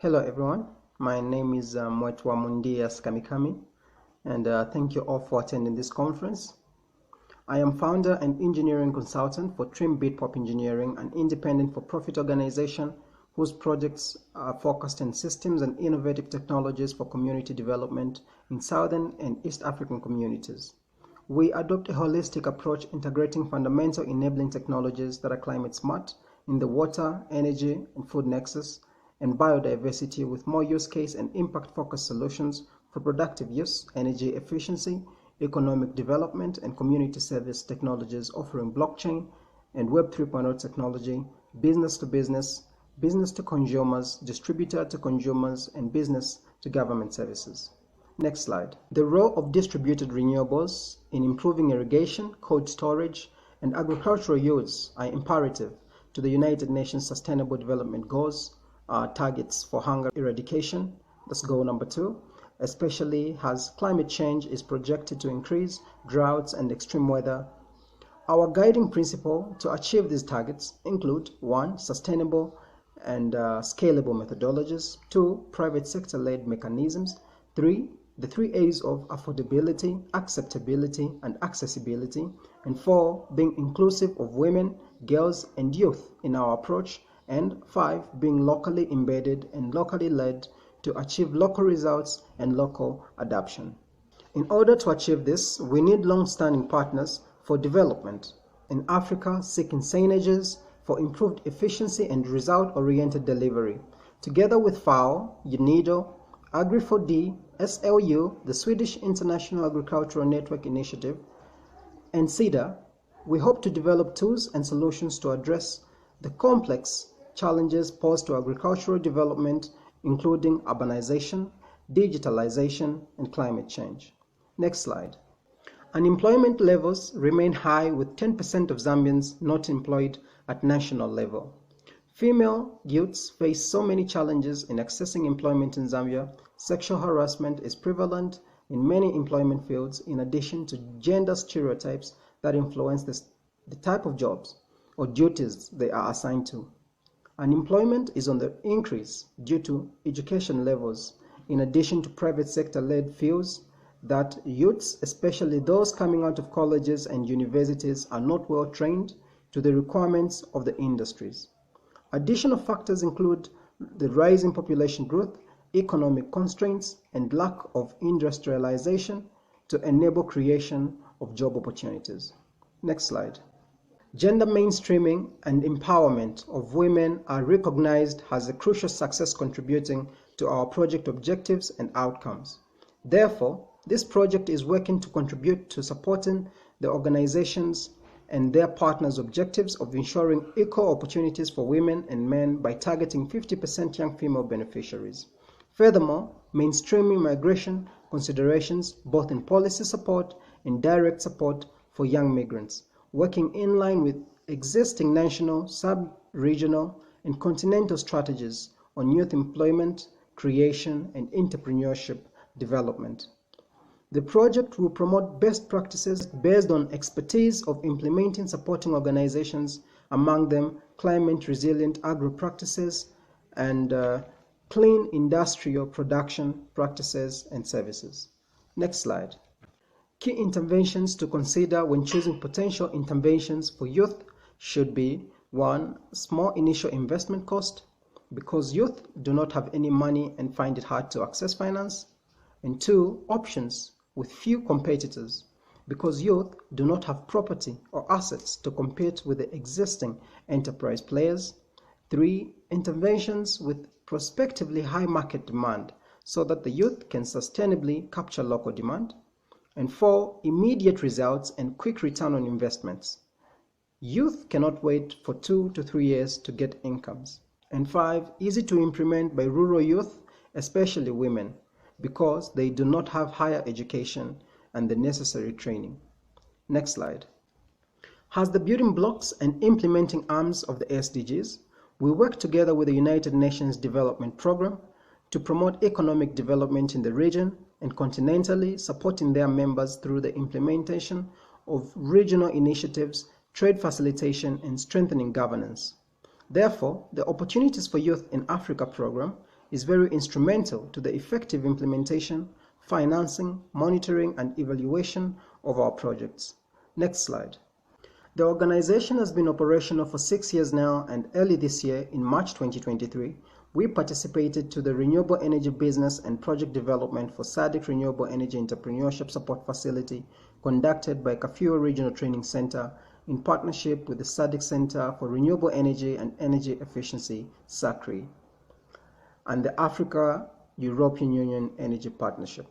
Hello everyone, my name is Mwetwa Mundias Kamikami, and thank you all for attending this conference. I am founder and engineering consultant for Trim Beatpop Engineering, an independent for-profit organization whose projects are focused on systems and innovative technologies for community development in Southern and East African communities. We adopt a holistic approach integrating fundamental enabling technologies that are climate smart in the water, energy, and food nexus, and biodiversity with more use case and impact-focused solutions for productive use, energy efficiency, economic development, and community service technologies offering blockchain and Web 3.0 technology, business to business, business to consumers, distributor to consumers, and business to government services. Next slide. The role of distributed renewables in improving irrigation, cold storage, and agricultural use are imperative to the United Nations Sustainable Development Goals, targets for hunger eradication. That's goal number 2, especially as climate change is projected to increase droughts and extreme weather. Our guiding principle to achieve these targets include 1. Sustainable and scalable methodologies, 2. Private sector-led mechanisms, 3. The 3 A's of affordability, acceptability, and accessibility, and 4. Being inclusive of women, girls, and youth in our approach, and 5. Being locally embedded and locally led to achieve local results and local adoption. In order to achieve this, we need long-standing partners for development. In Africa, seeking synergies for improved efficiency and result-oriented delivery. Together with FAO, UNIDO, Agri4D, SLU, the Swedish International Agricultural Network Initiative, and CEDA, we hope to develop tools and solutions to address the complex challenges posed to agricultural development, including urbanization, digitalization, and climate change. Next slide. Unemployment levels remain high with 10% of Zambians not employed at national level. Female youths face so many challenges in accessing employment in Zambia. Sexual harassment is prevalent in many employment fields, in addition to gender stereotypes that influence the type of jobs or duties they are assigned to. Unemployment is on the increase due to education levels, in addition to private sector-led fields that youths, especially those coming out of colleges and universities, are not well trained to the requirements of the industries. Additional factors include the rise in population growth, economic constraints, and lack of industrialization to enable creation of job opportunities. Next slide. Gender mainstreaming and empowerment of women are recognized as a crucial success contributing to our project objectives and outcomes. Therefore, this project is working to contribute to supporting the organizations and their partners' objectives of ensuring equal opportunities for women and men by targeting 50% young female beneficiaries. Furthermore, mainstreaming migration considerations both in policy support and direct support for young migrants, working in line with existing national, sub-regional, and continental strategies on youth employment, creation, and entrepreneurship development. The project will promote best practices based on expertise of implementing supporting organizations, among them climate-resilient agro-practices and clean industrial production practices and services. Next slide. Key interventions to consider when choosing potential interventions for youth should be 1. Small initial investment cost, because youth do not have any money and find it hard to access finance. And 2. Options with few competitors, because youth do not have property or assets to compete with the existing enterprise players. 3. Interventions with prospectively high market demand, so that the youth can sustainably capture local demand. And 4. Immediate results and quick return on investments. Youth cannot wait for 2 to 3 years to get incomes. And 5. Easy to implement by rural youth, especially women, because they do not have higher education and the necessary training. Next slide. As the building blocks and implementing arms of the SDGs, we work together with the United Nations Development Programme to promote economic development in the region and continentally, supporting their members through the implementation of regional initiatives, trade facilitation, and strengthening governance. Therefore, the Opportunities for Youth in Africa program is very instrumental to the effective implementation, financing, monitoring, and evaluation of our projects. Next slide. The organization has been operational for 6 years now, and early this year, in March 2023, we participated to the Renewable Energy Business and Project Development for SADC Renewable Energy Entrepreneurship Support Facility conducted by Kafue Regional Training Center in partnership with the SADC Center for Renewable Energy and Energy Efficiency, SACRE, and the Africa-European Union Energy Partnership.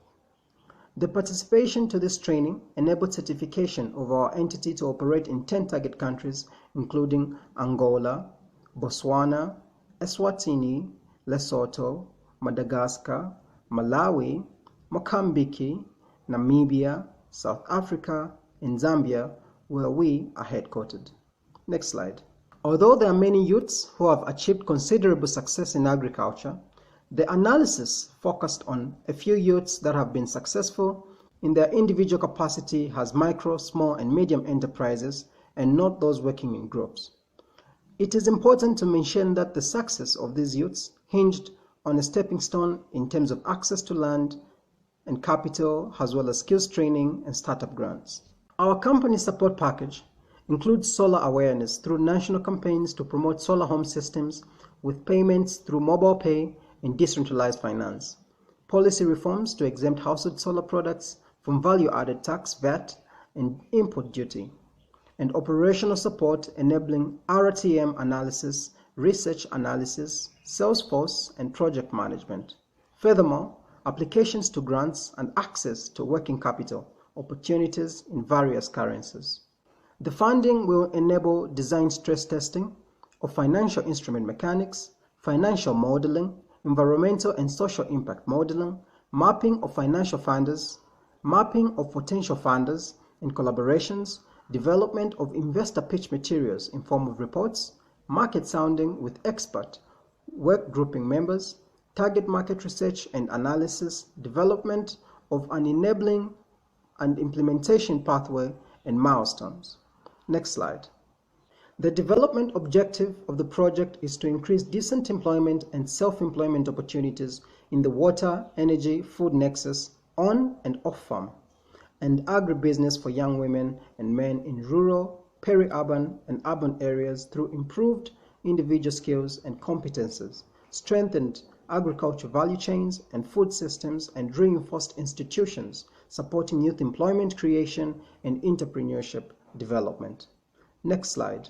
The participation to this training enabled certification of our entity to operate in 10 target countries, including Angola, Botswana, Eswatini, Lesotho, Madagascar, Malawi, Mozambique, Namibia, South Africa, and Zambia, where we are headquartered. Next slide. Although there are many youths who have achieved considerable success in agriculture, the analysis focused on a few youths that have been successful in their individual capacity as micro, small, and medium enterprises, and not those working in groups. It is important to mention that the success of these youths hinged on a stepping stone in terms of access to land and capital, as well as skills training and startup grants. Our company support package includes solar awareness through national campaigns to promote solar home systems with payments through mobile pay and decentralized finance, policy reforms to exempt household solar products from value-added tax, VAT, and import duty, and operational support enabling RTM analysis, research analysis, sales force, and project management. Furthermore, applications to grants and access to working capital opportunities in various currencies. The funding will enable design stress testing of financial instrument mechanics, financial modeling, environmental and social impact modeling, mapping of financial funders, mapping of potential funders and collaborations, development of investor pitch materials in form of reports, market sounding with expert work grouping members, target market research and analysis, development of an enabling and implementation pathway and milestones. Next slide. The development objective of the project is to increase decent employment and self-employment opportunities in the water, energy, food nexus, on and off-farm, and agribusiness for young women and men in rural, peri-urban, and urban areas through improved individual skills and competences, strengthened agriculture value chains and food systems, and reinforced institutions supporting youth employment creation and entrepreneurship development. Next slide.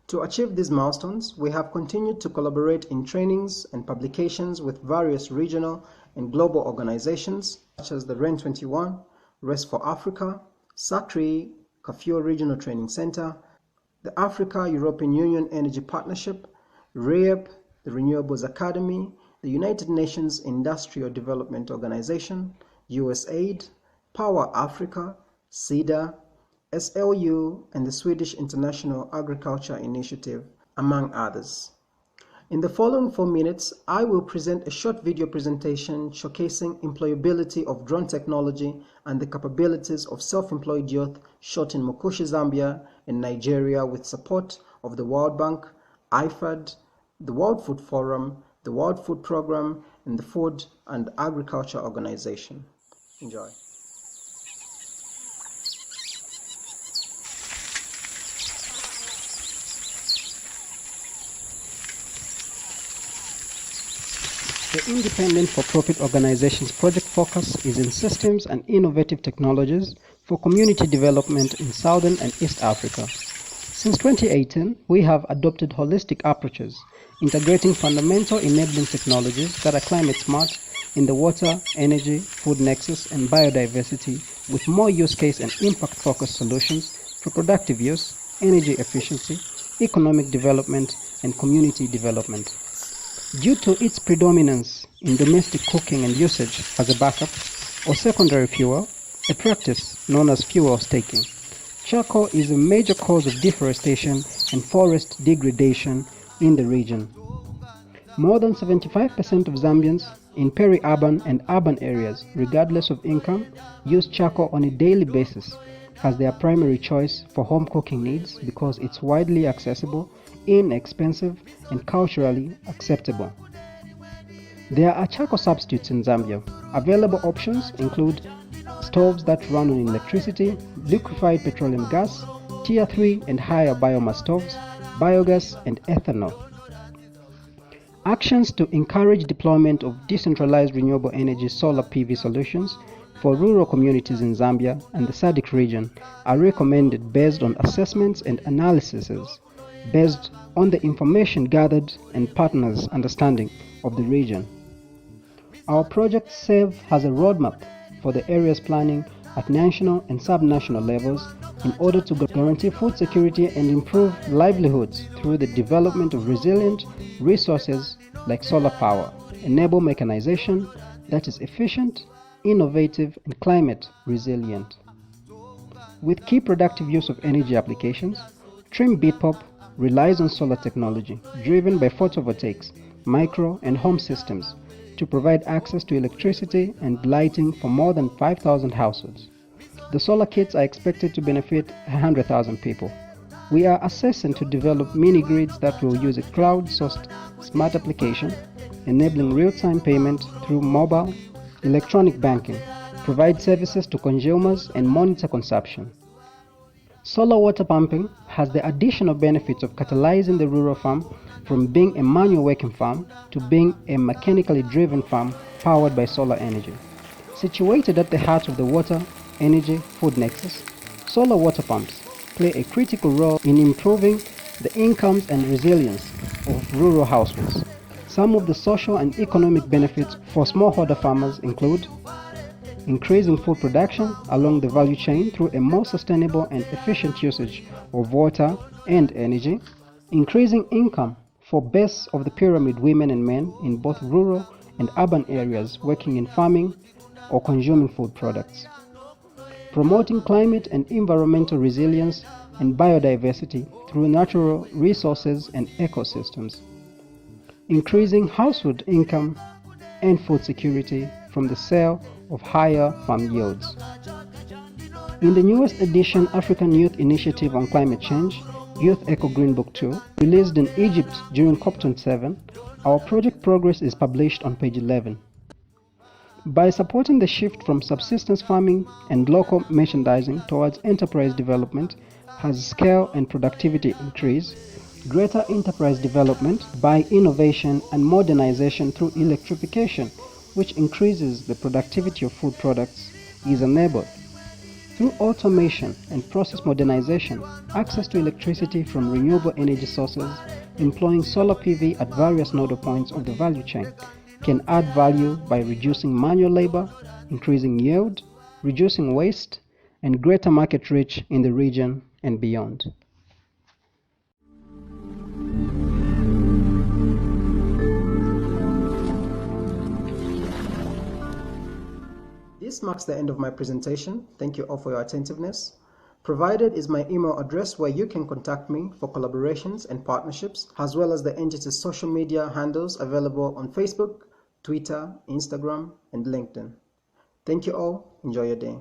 To achieve these milestones, we have continued to collaborate in trainings and publications with various regional and global organizations such as the REN21, Rest for Africa, SACRE, Kafue Regional Training Center, the Africa-European Union Energy Partnership, REAP, the Renewables Academy, the United Nations Industrial Development Organization, USAID, Power Africa, SIDA, SLU, and the Swedish International Agriculture Initiative, among others. In the following 4 minutes, I will present a short video presentation showcasing employability of drone technology and the capabilities of self-employed youth shot in Mokushi, Zambia, and Nigeria with support of the World Bank, IFAD, the World Food Forum, the World Food Programme, and the Food and Agriculture Organization. Enjoy. The independent for-profit organization's project focus is in systems and innovative technologies for community development in Southern and East Africa. Since 2018, we have adopted holistic approaches, integrating fundamental enabling technologies that are climate smart in the water, energy, food nexus, and biodiversity, with more use case and impact-focused solutions for productive use, energy efficiency, economic development, and community development. Due to its predominance in domestic cooking and usage as a backup or secondary fuel, a practice known as fuel staking, charcoal is a major cause of deforestation and forest degradation in the region. More than 75% of Zambians in peri-urban and urban areas, regardless of income, use charcoal on a daily basis as their primary choice for home cooking needs because it's widely accessible, inexpensive, and culturally acceptable. There are charcoal substitutes in Zambia. Available options include stoves that run on electricity, liquefied petroleum gas, Tier 3 and higher biomass stoves, biogas, and ethanol. Actions to encourage deployment of decentralized renewable energy solar PV solutions for rural communities in Zambia and the SADC region are recommended based on assessments and analyses based on the information gathered and partners' understanding of the region. Our project serves as a roadmap for the area's planning at national and sub-national levels in order to guarantee food security and improve livelihoods through the development of resilient resources like solar power, enable mechanization that is efficient, innovative, and climate resilient. With key productive use of energy applications, Trim Beatpop relies on solar technology driven by photovoltaics, micro and home systems to provide access to electricity and lighting for more than 5,000 households. The solar kits are expected to benefit 100,000 people. We are assessing to develop mini-grids that will use a cloud-sourced smart application, enabling real-time payment through mobile, electronic banking, provide services to consumers, and monitor consumption. Solar water pumping has the additional benefits of catalyzing the rural farm from being a manual working farm to being a mechanically driven farm powered by solar energy. Situated at the heart of the water, energy, food nexus, solar water pumps play a critical role in improving the incomes and resilience of rural households. Some of the social and economic benefits for smallholder farmers include increasing food production along the value chain through a more sustainable and efficient usage of water and energy, increasing income for base of the pyramid women and men in both rural and urban areas working in farming or consuming food products, promoting climate and environmental resilience and biodiversity through natural resources and ecosystems, increasing household income and food security from the sale of higher farm yields. In the newest edition African Youth Initiative on Climate Change, Youth Eco Green Book 2, released in Egypt during COP27, our project progress is published on page 11. By supporting the shift from subsistence farming and local merchandising towards enterprise development has scale and productivity increase, greater enterprise development by innovation and modernization through electrification, which increases the productivity of food products, is enabled. Through automation and process modernization, access to electricity from renewable energy sources, employing solar PV at various nodal points of the value chain, can add value by reducing manual labor, increasing yield, reducing waste, and greater market reach in the region and beyond. This marks the end of my presentation. Thank you all for your attentiveness. Provided is my email address where you can contact me for collaborations and partnerships, as well as the entity's social media handles available on Facebook, Twitter, Instagram, and LinkedIn. Thank you all. Enjoy your day.